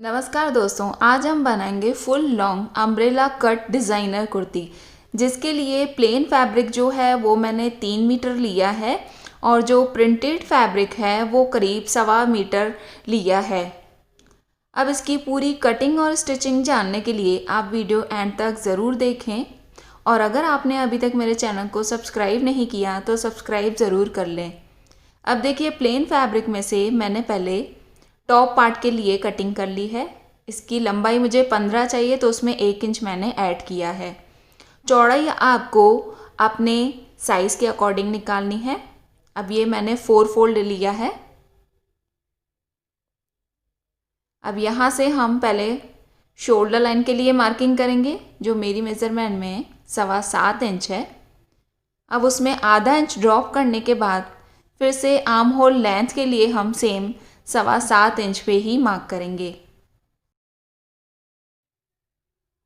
नमस्कार दोस्तों, आज हम बनाएंगे full long umbrella cut designer kurti. जिसके लिए प्लेन फैब्रिक जो है वो मैंने 3 मीटर लिया है और जो प्रिंटेड फैब्रिक है वो करीब 1.25 मीटर लिया है। अब इसकी पूरी कटिंग और स्टिचिंग जानने के लिए आप वीडियो एंड तक ज़रूर देखें और अगर आपने अभी तक मेरे चैनल को सब्सक्राइब नहीं किया तो सब्सक्राइब ज़रूर कर लें। अब देखिए, प्लेन फैब्रिक में से मैंने पहले टॉप पार्ट के लिए कटिंग कर ली है। इसकी लंबाई मुझे 15 चाहिए तो उसमें 1 इंच मैंने ऐड किया है। चौड़ाई आपको अपने साइज़ के अकॉर्डिंग निकालनी है। अब ये मैंने 4 फोल्ड लिया है। अब यहाँ से हम पहले शोल्डर लाइन के लिए मार्किंग करेंगे, जो मेरी मेज़रमेंट में 7.25 इंच है। अब उसमें आधा इंच ड्रॉप करने के बाद फिर से आर्म होल लेंथ के लिए हम सेम 7.25 इंच पे ही मार्क करेंगे।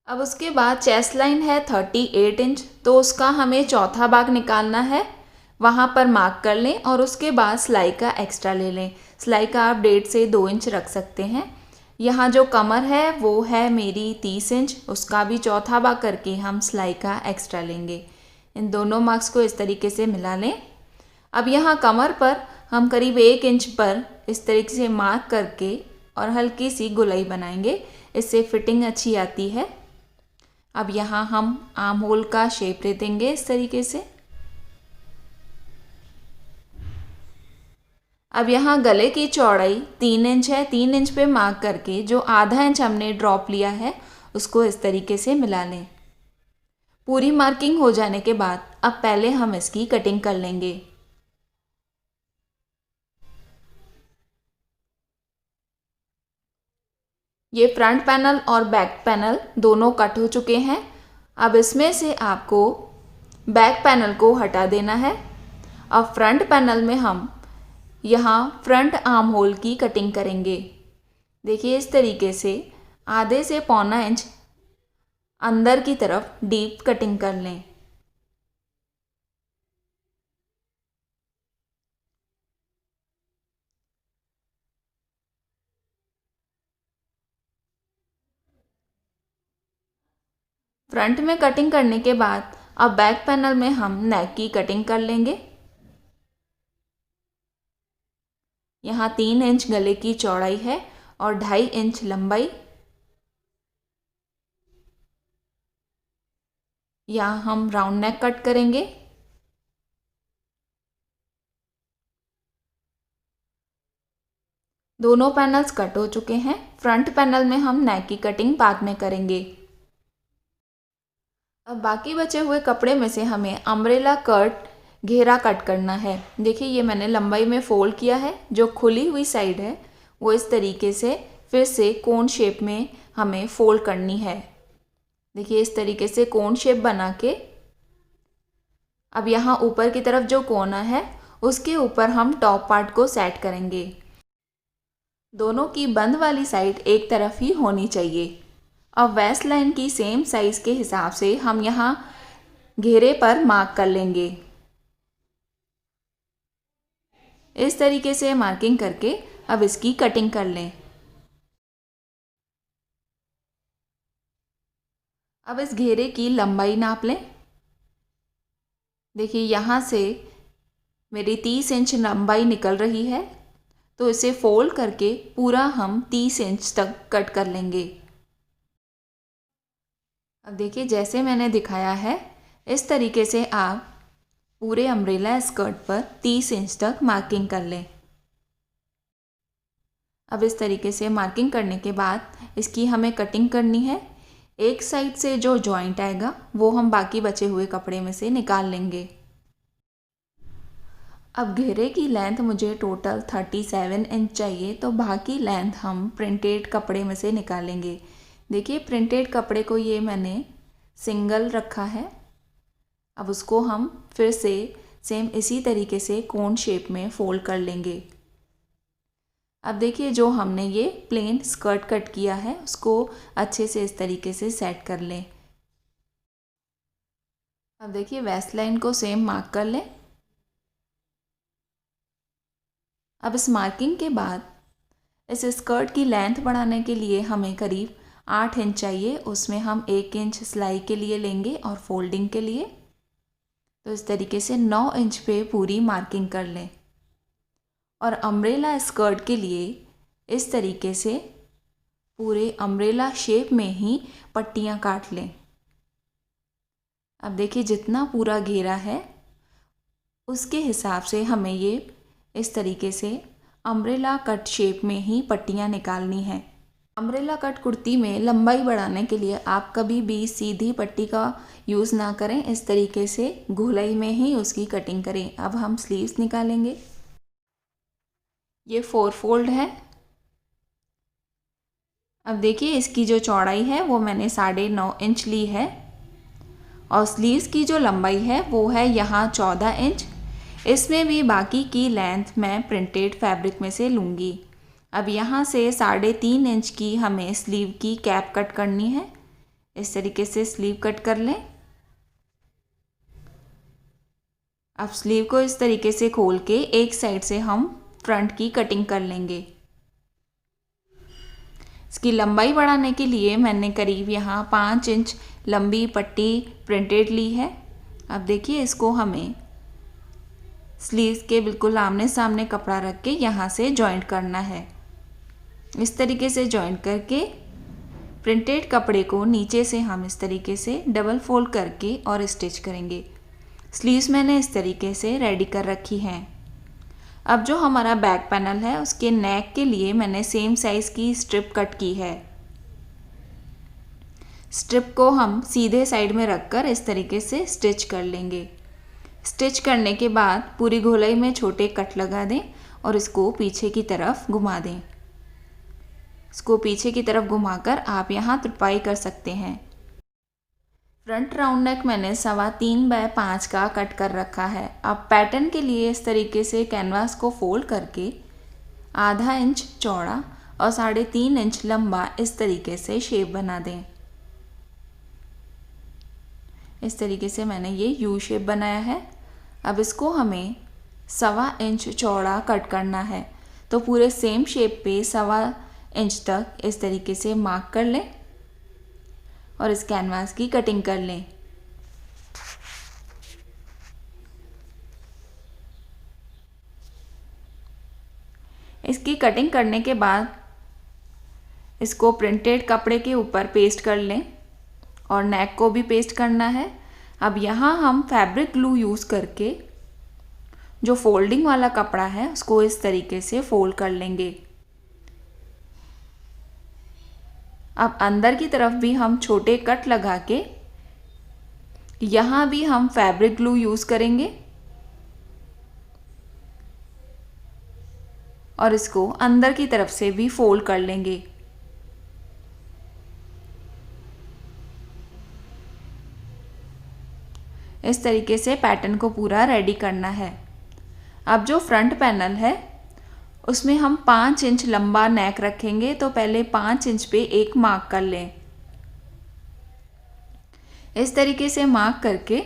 अब उसके बाद चेस्ट लाइन है 38 इंच, तो उसका हमें चौथा भाग निकालना है। वहाँ पर मार्क कर लें और उसके बाद सिलाई का एक्स्ट्रा ले लें। सिलाई का आप 1.5 से 2 इंच रख सकते हैं। यहाँ जो कमर है वो है मेरी 30 इंच, उसका भी चौथा भाग करके हम सिलाई का एक्स्ट्रा लेंगे। इन दोनों मार्क्स को इस तरीके से मिला लें। अब यहाँ कमर पर हम करीब 1 इंच पर इस तरीके से मार्क करके और हल्की सी गोलाई बनाएंगे, इससे फिटिंग अच्छी आती है। अब यहाँ हम आर्म होल का शेप दे देंगे इस तरीके से। अब यहाँ गले की चौड़ाई 3 इंच है। 3 इंच पे मार्क करके जो आधा इंच हमने ड्रॉप लिया है उसको इस तरीके से मिला लें। पूरी मार्किंग हो जाने के बाद अब पहले हम इसकी कटिंग कर लेंगे। ये फ्रंट पैनल और बैक पैनल दोनों कट हो चुके हैं। अब इसमें से आपको बैक पैनल को हटा देना है। अब फ्रंट पैनल में हम यहाँ फ्रंट आर्म होल की कटिंग करेंगे। देखिए, इस तरीके से आधे से पौना इंच अंदर की तरफ डीप कटिंग कर लें। फ्रंट में कटिंग करने के बाद अब बैक पैनल में हम नेक की कटिंग कर लेंगे। यहाँ 3 इंच गले की चौड़ाई है और 2.5 इंच लंबाई। यहाँ हम राउंड नेक कट करेंगे। दोनों पैनल्स कट हो चुके हैं। फ्रंट पैनल में हम नेक की कटिंग बाद में करेंगे। अब बाकी बचे हुए कपड़े में से हमें अम्ब्रेला कट घेरा कट करना है। देखिए, ये मैंने लंबाई में फोल्ड किया है। जो खुली हुई साइड है वो इस तरीके से फिर से कोन शेप में हमें फोल्ड करनी है। देखिए, इस तरीके से कोन शेप बना के अब यहाँ ऊपर की तरफ जो कोना है उसके ऊपर हम टॉप पार्ट को सेट करेंगे। दोनों की बंद वाली साइड एक तरफ ही होनी चाहिए। अब वेस्ट लाइन की सेम साइज़ के हिसाब से हम यहाँ घेरे पर मार्क कर लेंगे। इस तरीके से मार्किंग करके अब इसकी कटिंग कर लें। अब इस घेरे की लंबाई नाप लें। देखिए, यहाँ से मेरी 30 इंच लंबाई निकल रही है, तो इसे फोल्ड करके पूरा हम 30 इंच तक कट कर लेंगे। अब देखिए, जैसे मैंने दिखाया है इस तरीके से आप पूरे अम्ब्रेला स्कर्ट पर 30 इंच तक मार्किंग कर लें। अब इस तरीके से मार्किंग करने के बाद इसकी हमें कटिंग करनी है। एक साइड से जो जॉइंट आएगा वो हम बाकी बचे हुए कपड़े में से निकाल लेंगे। अब घेरे की लेंथ मुझे टोटल 37 इंच चाहिए, तो बाकी लेंथ हम प्रिंटेड कपड़े में से निकालेंगे। देखिए, प्रिंटेड कपड़े को ये मैंने सिंगल रखा है। अब उसको हम फिर से सेम इसी तरीके से कोन शेप में फोल्ड कर लेंगे। अब देखिए, जो हमने ये प्लेन स्कर्ट कट किया है उसको अच्छे से इस तरीके से सेट कर लें। अब देखिए, वेस्ट लाइन को सेम मार्क कर लें। अब इस मार्किंग के बाद इस स्कर्ट की लेंथ बढ़ाने के लिए हमें करीब 8 इंच चाहिए, उसमें हम 1 इंच सिलाई के लिए लेंगे और फोल्डिंग के लिए। तो इस तरीके से 9 इंच पे पूरी मार्किंग कर लें और अम्ब्रेला स्कर्ट के लिए इस तरीके से पूरे अम्ब्रेला शेप में ही पट्टियाँ काट लें। अब देखिए जितना पूरा घेरा है उसके हिसाब से हमें ये इस तरीके से अम्ब्रेला कट शेप में ही पट्टियाँ निकालनी है। अम्ब्रेला कट कुर्ती में लंबाई बढ़ाने के लिए आप कभी भी सीधी पट्टी का यूज़ ना करें, इस तरीके से गोलाई में ही उसकी कटिंग करें। अब हम स्लीव्स निकालेंगे। ये 4 फोल्ड है। अब देखिए इसकी जो चौड़ाई है वो मैंने 9.5 इंच ली है और स्लीव्स की जो लंबाई है वो है यहाँ 14 इंच। इसमें भी बाकी की लेंथ मैं प्रिंटेड फैब्रिक में से लूँगी। अब यहाँ से 3.5 इंच की हमें स्लीव की कैप कट करनी है। इस तरीके से स्लीव कट कर लें। अब स्लीव को इस तरीके से खोल के एक साइड से हम फ्रंट की कटिंग कर लेंगे। इसकी लंबाई बढ़ाने के लिए मैंने करीब यहाँ 5 इंच लंबी पट्टी प्रिंटेड ली है। अब देखिए इसको हमें स्लीव्स के बिल्कुल आमने सामने कपड़ा रख के यहाँ से जॉइंट करना है। इस तरीके से जॉइंट करके प्रिंटेड कपड़े को नीचे से हम इस तरीके से डबल फोल्ड करके और स्टिच करेंगे। स्लीव्स मैंने इस तरीके से रेडी कर रखी हैं। अब जो हमारा बैक पैनल है उसके नेक के लिए मैंने सेम साइज़ की स्ट्रिप कट की है। स्ट्रिप को हम सीधे साइड में रखकर इस तरीके से स्टिच कर लेंगे। स्टिच करने के बाद पूरी गोलाई में छोटे कट लगा दें और इसको पीछे की तरफ घुमा दें। इसको पीछे की तरफ घुमाकर आप यहाँ तुरपाई कर सकते हैं। फ्रंट राउंड नेक मैंने 3.25 का कट कर रखा है। अब पैटर्न के लिए इस तरीके से कैनवास को फोल्ड करके आधा इंच चौड़ा और 3.5 इंच लंबा इस तरीके से शेप बना दें। इस तरीके से मैंने ये यू शेप बनाया है। अब इसको हमें 1.25 इंच चौड़ा कट करना है, तो पूरे सेम शेप पे 1.25 इंच तक इस तरीके से मार्क कर लें और इस कैनवास की कटिंग कर लें। इसकी कटिंग करने के बाद इसको प्रिंटेड कपड़े के ऊपर पेस्ट कर लें और नेक को भी पेस्ट करना है। अब यहाँ हम फैब्रिक ग्लू यूज़ करके जो फोल्डिंग वाला कपड़ा है उसको इस तरीके से फोल्ड कर लेंगे। अब अंदर की तरफ भी हम छोटे कट लगा के यहाँ भी हम फैब्रिक ग्लू यूज़ करेंगे और इसको अंदर की तरफ से भी फोल्ड कर लेंगे। इस तरीके से पैटर्न को पूरा रेडी करना है। अब जो फ्रंट पैनल है उसमें हम 5 इंच लंबा नेक रखेंगे, तो पहले 5 इंच पे एक मार्क कर लें। इस तरीके से मार्क करके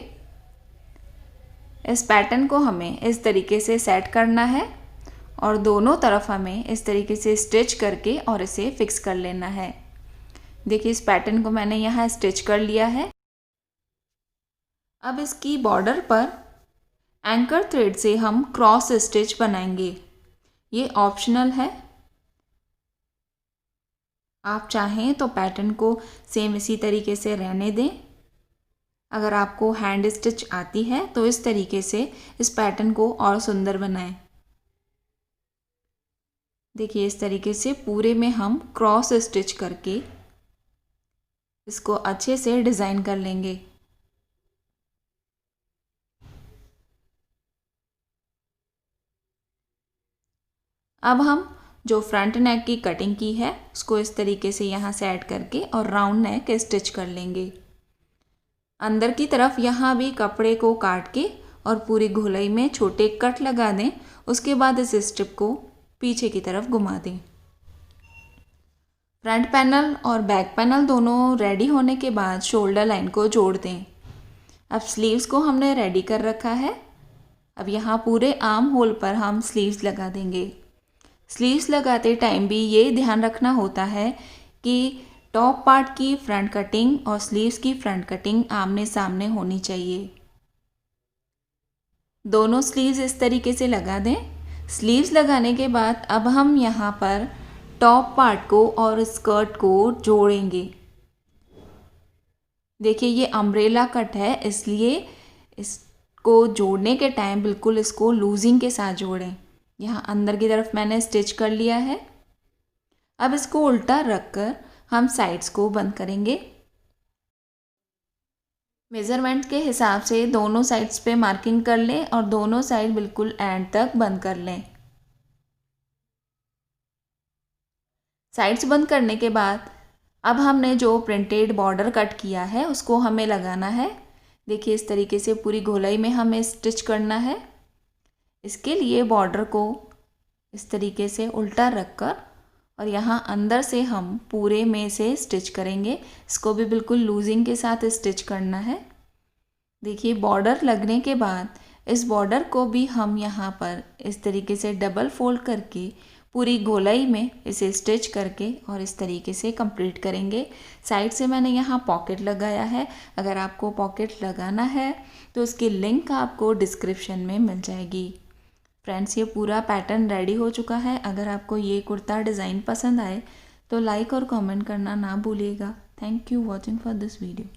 इस पैटर्न को हमें इस तरीके से सेट करना है और दोनों तरफ हमें इस तरीके से स्टिच करके और इसे फिक्स कर लेना है। देखिए इस पैटर्न को मैंने यहाँ स्टिच कर लिया है। अब इसकी बॉर्डर पर एंकर थ्रेड से हम क्रॉस स्टिच बनाएंगे। ये ऑप्शनल है, आप चाहें तो पैटर्न को सेम इसी तरीके से रहने दें। अगर आपको हैंड स्टिच आती है तो इस तरीके से इस पैटर्न को और सुंदर बनाएं। देखिए इस तरीके से पूरे में हम क्रॉस स्टिच करके इसको अच्छे से डिज़ाइन कर लेंगे। अब हम जो फ्रंट नेक की कटिंग की है उसको इस तरीके से यहाँ से ऐड करके और राउंड नेक स्टिच कर लेंगे। अंदर की तरफ यहाँ भी कपड़े को काट के और पूरी गोलाई में छोटे कट लगा दें। उसके बाद इस स्ट्रिप को पीछे की तरफ घुमा दें। फ्रंट पैनल और बैक पैनल दोनों रेडी होने के बाद शोल्डर लाइन को जोड़ दें। अब स्लीव्स को हमने रेडी कर रखा है। अब यहाँ पूरे आर्म होल पर हम स्लीव्स लगा देंगे। स्लीव्स लगाते टाइम भी ये ध्यान रखना होता है कि टॉप पार्ट की फ्रंट कटिंग और स्लीव्स की फ्रंट कटिंग आमने सामने होनी चाहिए। दोनों स्लीव्स इस तरीके से लगा दें। स्लीव्स लगाने के बाद अब हम यहाँ पर टॉप पार्ट को और स्कर्ट को जोड़ेंगे। देखिए ये अम्ब्रेला कट है, इसलिए इसको जोड़ने के टाइम बिल्कुल इसको लूजिंग के साथ जोड़ें। यहाँ अंदर की तरफ मैंने स्टिच कर लिया है। अब इसको उल्टा रखकर हम साइड्स को बंद करेंगे। मेज़रमेंट के हिसाब से दोनों साइड्स पे मार्किंग कर लें और दोनों साइड बिल्कुल एंड तक बंद कर लें। साइड्स बंद करने के बाद अब हमने जो प्रिंटेड बॉर्डर कट किया है उसको हमें लगाना है। देखिए इस तरीके से पूरी गोलाई में हमें स्टिच करना है। इसके लिए बॉर्डर को इस तरीके से उल्टा रखकर और यहाँ अंदर से हम पूरे में से स्टिच करेंगे। इसको भी बिल्कुल लूजिंग के साथ स्टिच करना है। देखिए बॉर्डर लगने के बाद इस बॉर्डर को भी हम यहाँ पर इस तरीके से डबल फोल्ड करके पूरी गोलाई में इसे स्टिच करके और इस तरीके से कंप्लीट करेंगे। साइड से मैंने यहाँ पॉकेट लगाया है। अगर आपको पॉकेट लगाना है तो उसकी लिंक आपको डिस्क्रिप्शन में मिल जाएगी। फ्रेंड्स ये पूरा पैटर्न रेडी हो चुका है। अगर आपको ये कुर्ता डिज़ाइन पसंद आए तो लाइक और कमेंट करना ना भूलिएगा। Thank you watching for this video.